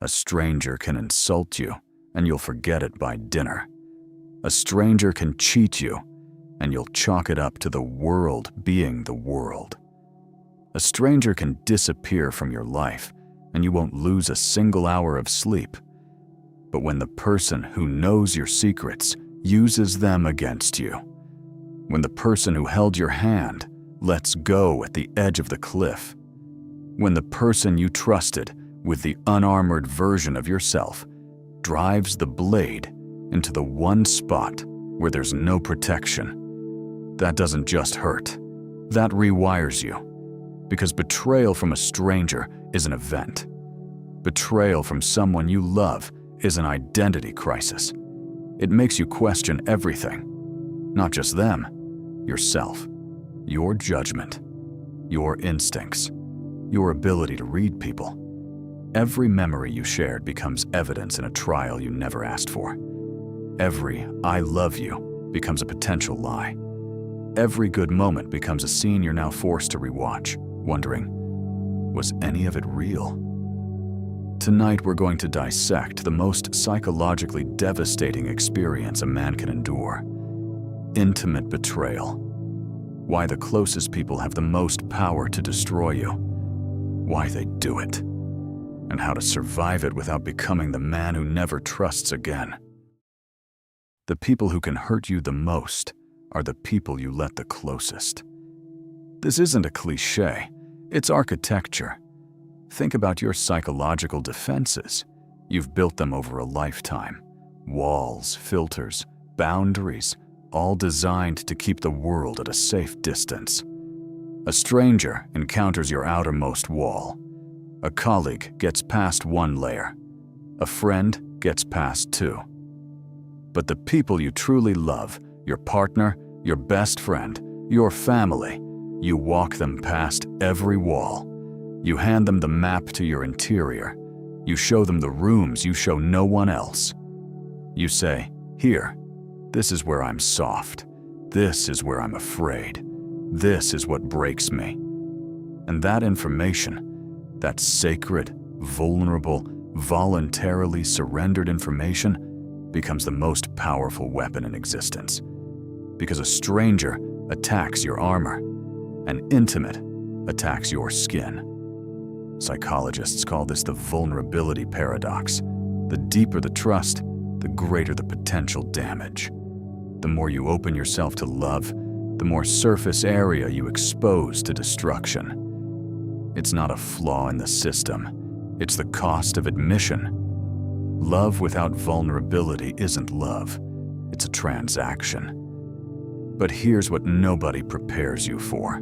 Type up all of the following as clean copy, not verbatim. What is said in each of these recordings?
A stranger can insult you, and you'll forget it by dinner. A stranger can cheat you, and you'll chalk it up to the world being the world. A stranger can disappear from your life, and you won't lose a single hour of sleep. But when the person who knows your secrets uses them against you, when the person who held your hand lets go at the edge of the cliff, when the person you trusted with the unarmored version of yourself drives the blade into the one spot where there's no protection, that doesn't just hurt, that rewires you. Because betrayal from a stranger is an event. Betrayal from someone you love is an identity crisis. It makes you question everything. Not just them, yourself, your judgment, your instincts, your ability to read people. Every memory you shared becomes evidence in a trial you never asked for. Every "I love you" becomes a potential lie. Every good moment becomes a scene you're now forced to rewatch, wondering, was any of it real? Tonight we're going to dissect the most psychologically devastating experience a man can endure: intimate betrayal. Why the closest people have the most power to destroy you. Why they do it. And how to survive it without becoming the man who never trusts again. The people who can hurt you the most are the people you let the closest. This isn't a cliché, it's architecture. Think about your psychological defenses. You've built them over a lifetime. Walls, filters, boundaries, all designed to keep the world at a safe distance. A stranger encounters your outermost wall. A colleague gets past one layer. A friend gets past two. But the people you truly love, your partner, your best friend, your family, you walk them past every wall. You hand them the map to your interior. You show them the rooms you show no one else. You say, "Here, this is where I'm soft. This is where I'm afraid. This is what breaks me." And that information, that sacred, vulnerable, voluntarily surrendered information, becomes the most powerful weapon in existence. Because a stranger attacks your armor, an intimate attacks your skin. Psychologists call this the vulnerability paradox. The deeper the trust, the greater the potential damage. The more you open yourself to love, the more surface area you expose to destruction. It's not a flaw in the system, it's the cost of admission. Love without vulnerability isn't love, it's a transaction. But here's what nobody prepares you for.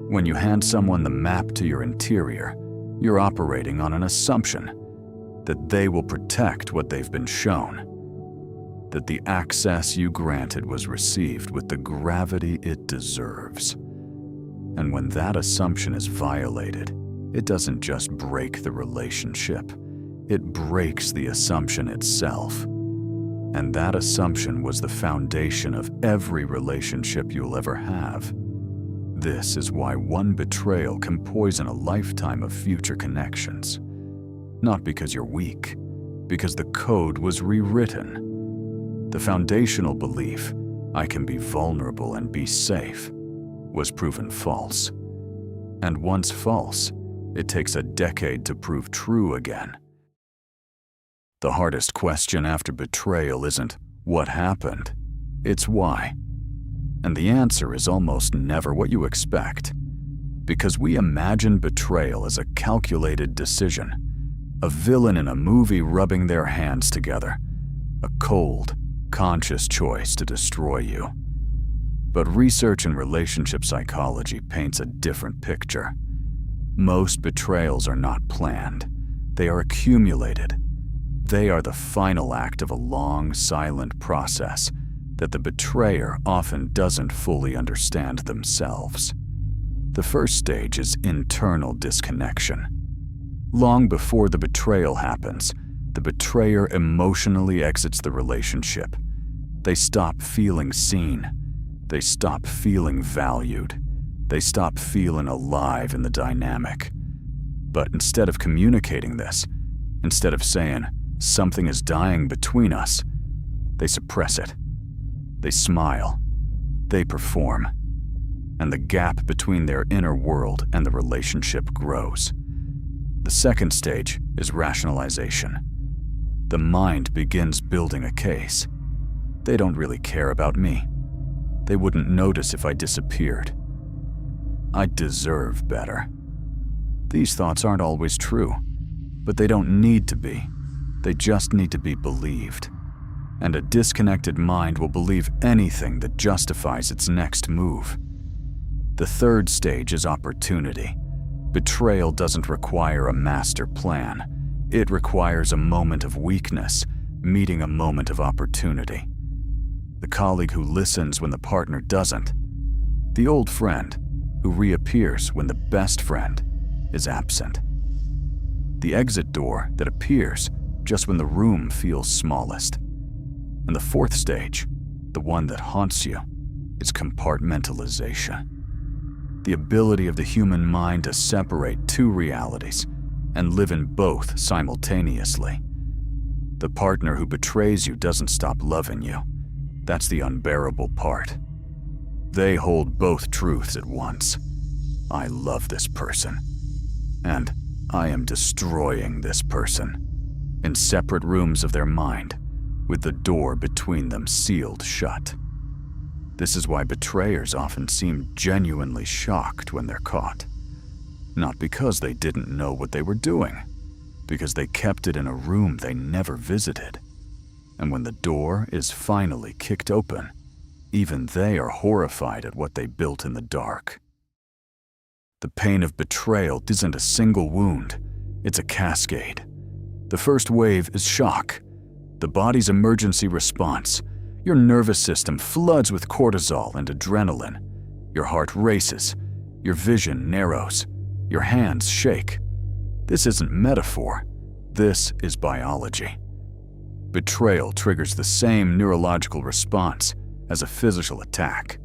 When you hand someone the map to your interior, you're operating on an assumption that they will protect what they've been shown, that the access you granted was received with the gravity it deserves. And when that assumption is violated, it doesn't just break the relationship, it breaks the assumption itself. And that assumption was the foundation of every relationship you'll ever have. This is why one betrayal can poison a lifetime of future connections. Not because you're weak, because the code was rewritten. The foundational belief, "I can be vulnerable and be safe," was proven false. And once false, it takes a decade to prove true again. The hardest question after betrayal isn't what happened, it's why. And the answer is almost never what you expect. Because we imagine betrayal as a calculated decision, a villain in a movie rubbing their hands together, a cold, conscious choice to destroy you. But research in relationship psychology paints a different picture. Most betrayals are not planned, they are accumulated. They are the final act of a long, silent process that the betrayer often doesn't fully understand themselves. The first stage is internal disconnection. Long before the betrayal happens, the betrayer emotionally exits the relationship. They stop feeling seen. They stop feeling valued. They stop feeling alive in the dynamic. But instead of communicating this, Instead of saying, "Something is dying between us," they suppress it. They smile. They perform. And the gap between their inner world and the relationship grows. The second stage is rationalization. The mind begins building a case. They don't really care about me. They wouldn't notice if I disappeared. I deserve better. These thoughts aren't always true, but they don't need to be. They just need to be believed. And a disconnected mind will believe anything that justifies its next move. The third stage is opportunity. Betrayal doesn't require a master plan. It requires a moment of weakness, meeting a moment of opportunity. The colleague who listens when the partner doesn't. The old friend who reappears when the best friend is absent. The exit door that appears just when the room feels smallest. And the fourth stage, the one that haunts you, is compartmentalization. The ability of the human mind to separate two realities and live in both simultaneously. The partner who betrays you doesn't stop loving you. That's the unbearable part. They hold both truths at once. I love this person, and I am destroying this person, in separate rooms of their mind, with the door between them sealed shut. This is why betrayers often seem genuinely shocked when they're caught. Not because they didn't know what they were doing, because they kept it in a room they never visited. And when the door is finally kicked open, even they are horrified at what they built in the dark. The pain of betrayal isn't a single wound, it's a cascade. The first wave is shock, the body's emergency response. Your nervous system floods with cortisol and adrenaline. Your heart races, your vision narrows, your hands shake. This isn't metaphor, this is biology. Betrayal triggers the same neurological response as a physical attack.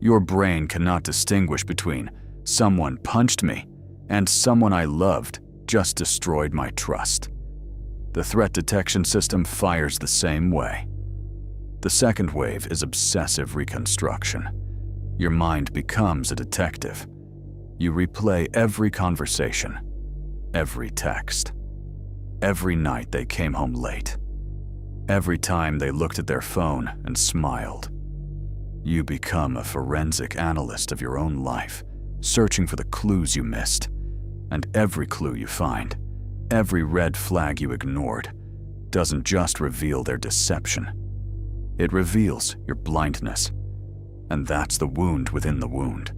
Your brain cannot distinguish between someone punched me and someone I loved just destroyed my trust. The threat detection system fires the same way. The second wave is obsessive reconstruction. Your mind becomes a detective. You replay every conversation, every text, every night they came home late, every time they looked at their phone and smiled. You become a forensic analyst of your own life, searching for the clues you missed. And every clue you find, every red flag you ignored, doesn't just reveal their deception. It reveals your blindness. And that's the wound within the wound.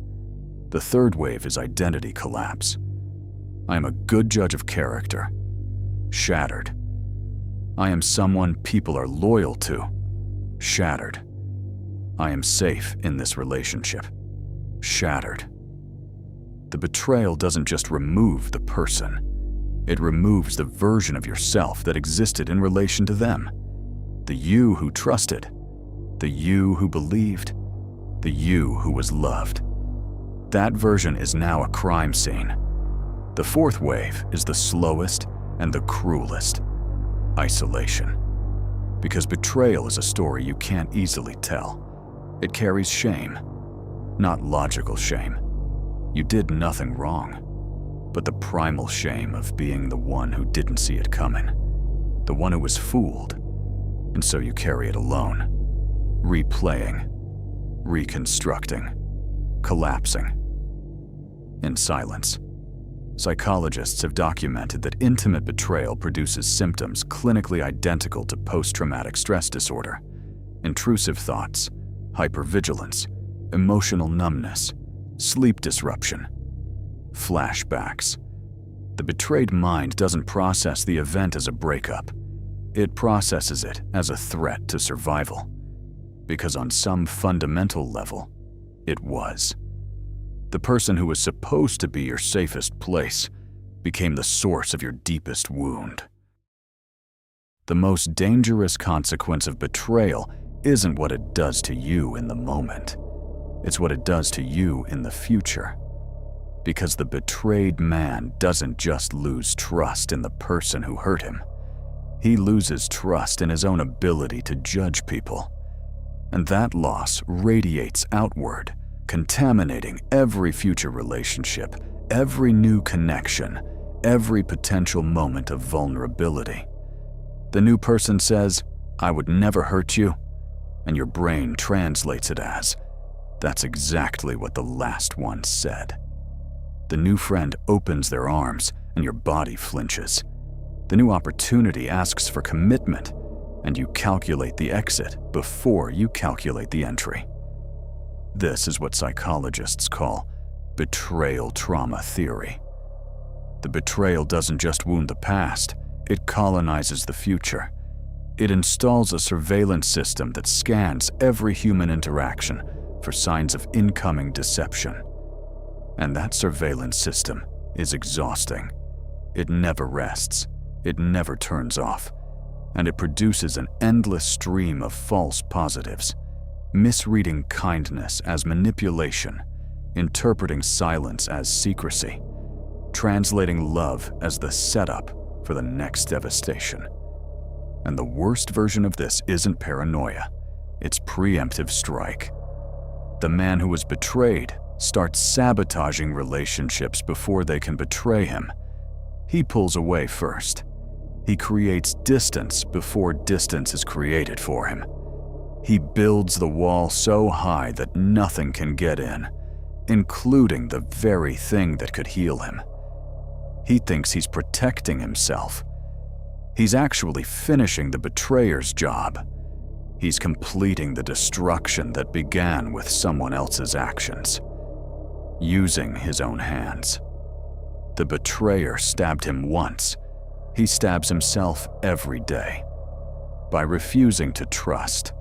The third wave is identity collapse. I am a good judge of character. Shattered. I am someone people are loyal to. Shattered. I am safe in this relationship. Shattered. The betrayal doesn't just remove the person. It removes the version of yourself that existed in relation to them. The you who trusted. The you who believed. The you who was loved. That version is now a crime scene. The fourth wave is the slowest and the cruelest. Isolation. Because betrayal is a story you can't easily tell. It carries shame. Not logical shame. You did nothing wrong. But the primal shame of being the one who didn't see it coming. The one who was fooled. And so you carry it alone. Replaying. Reconstructing. Collapsing. In silence. Psychologists have documented that intimate betrayal produces symptoms clinically identical to post-traumatic stress disorder. Intrusive thoughts, hypervigilance, emotional numbness, sleep disruption, flashbacks. The betrayed mind doesn't process the event as a breakup. It processes it as a threat to survival. Because on some fundamental level, it was. The person who was supposed to be your safest place became the source of your deepest wound. The most dangerous consequence of betrayal isn't what it does to you in the moment. It's what it does to you in the future. Because the betrayed man doesn't just lose trust in the person who hurt him. He loses trust in his own ability to judge people. And that loss radiates outward, contaminating every future relationship, every new connection, every potential moment of vulnerability. The new person says, "I would never hurt you," and your brain translates it as, "That's exactly what the last one said." The new friend opens their arms, and your body flinches. The new opportunity asks for commitment, and you calculate the exit before you calculate the entry. This is what psychologists call betrayal trauma theory. The betrayal doesn't just wound the past, it colonizes the future. It installs a surveillance system that scans every human interaction for signs of incoming deception. And that surveillance system is exhausting. It never rests, it never turns off, and it produces an endless stream of false positives, misreading kindness as manipulation, interpreting silence as secrecy, translating love as the setup for the next devastation. And the worst version of this isn't paranoia, it's preemptive strike. The man who was betrayed starts sabotaging relationships before they can betray him. He pulls away first. He creates distance before distance is created for him. He builds the wall so high that nothing can get in, including the very thing that could heal him. He thinks he's protecting himself. He's actually finishing the betrayer's job. He's completing the destruction that began with someone else's actions, using his own hands. The betrayer stabbed him once. He stabs himself every day. By refusing to trust,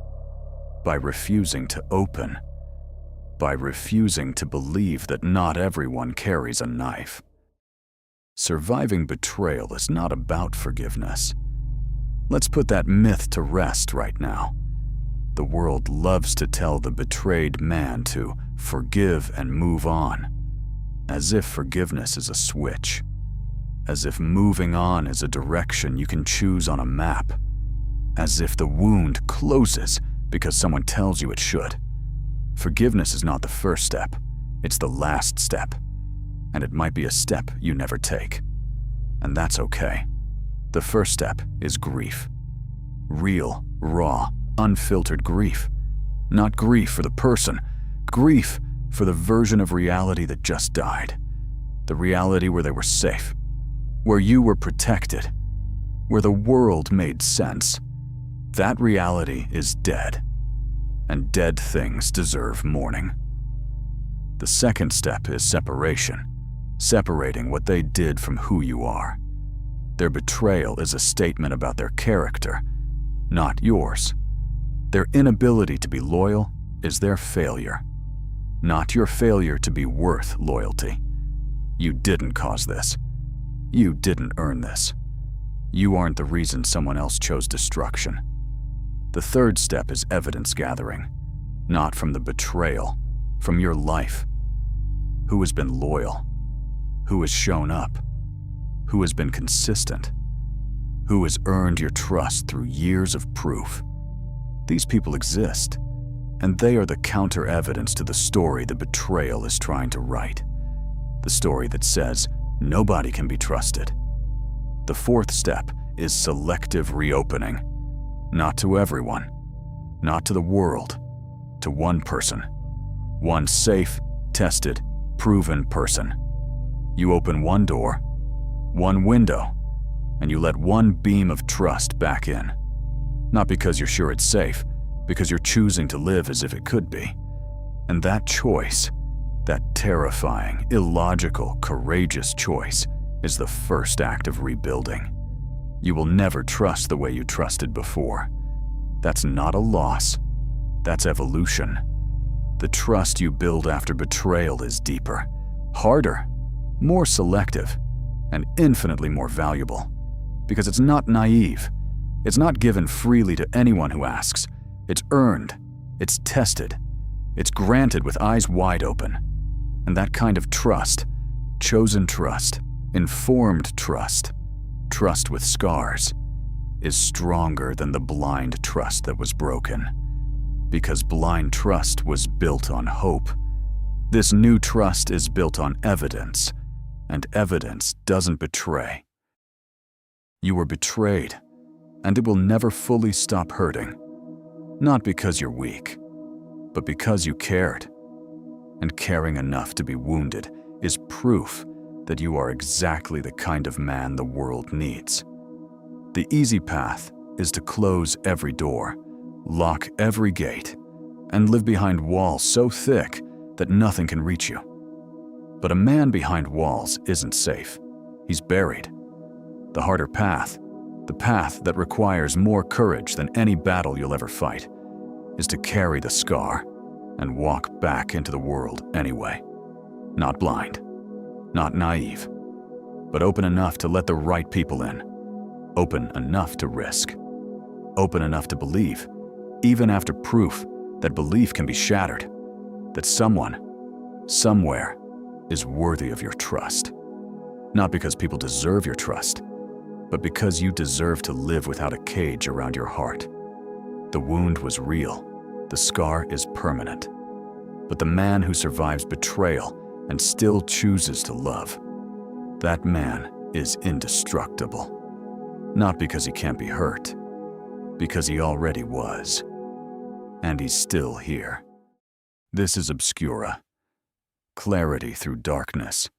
by refusing to open, by refusing to believe that not everyone carries a knife. Surviving betrayal is not about forgiveness. Let's put that myth to rest right now. The world loves to tell the betrayed man to forgive and move on, as if forgiveness is a switch, as if moving on is a direction you can choose on a map, as if the wound closes because someone tells you it should. Forgiveness is not the first step, it's the last step, and it might be a step you never take. And that's okay. The first step is grief. Real, raw, unfiltered grief. Not grief for the person, grief for the version of reality that just died. The reality where they were safe, where you were protected, where the world made sense. That reality is dead, and dead things deserve mourning. The second step is separation, separating what they did from who you are. Their betrayal is a statement about their character, not yours. Their inability to be loyal is their failure, not your failure to be worth loyalty. You didn't cause this. You didn't earn this. You aren't the reason someone else chose destruction. The third step is evidence gathering, not from the betrayal, from your life. Who has been loyal? Who has shown up? Who has been consistent? Who has earned your trust through years of proof? These people exist, and they are the counter-evidence to the story the betrayal is trying to write. The story that says nobody can be trusted. The fourth step is selective reopening. Not to everyone, not to the world, to one person. One safe, tested, proven person. You open one door, one window, and you let one beam of trust back in. Not because you're sure it's safe, because you're choosing to live as if it could be. And that choice, that terrifying, illogical, courageous choice, is the first act of rebuilding. You will never trust the way you trusted before. That's not a loss. That's evolution. The trust you build after betrayal is deeper, harder, more selective, and infinitely more valuable. Because it's not naive. It's not given freely to anyone who asks. It's earned. It's tested. It's granted with eyes wide open. And that kind of trust, Chosen trust, informed trust, trust with scars, is stronger than the blind trust that was broken. Because blind trust was built on hope. This new trust is built on evidence, and evidence doesn't betray. You were betrayed, and it will never fully stop hurting. Not because you're weak, but because you cared. And caring enough to be wounded is proof that you are exactly the kind of man the world needs. The easy path is to close every door, lock every gate, and live behind walls so thick that nothing can reach you. But a man behind walls isn't safe. He's buried. The harder path, the path that requires more courage than any battle you'll ever fight, is to carry the scar and walk back into the world anyway. Not blind, not naive, but open enough to let the right people in. Open enough to risk. Open enough to believe, even after proof that belief can be shattered, that someone, somewhere, is worthy of your trust. Not because people deserve your trust, but because you deserve to live without a cage around your heart. The wound was real. The scar is permanent. But the man who survives betrayal and still chooses to love, that man is indestructible. Not because he can't be hurt, because he already was. And he's still here. This is Obscura. Clarity through darkness.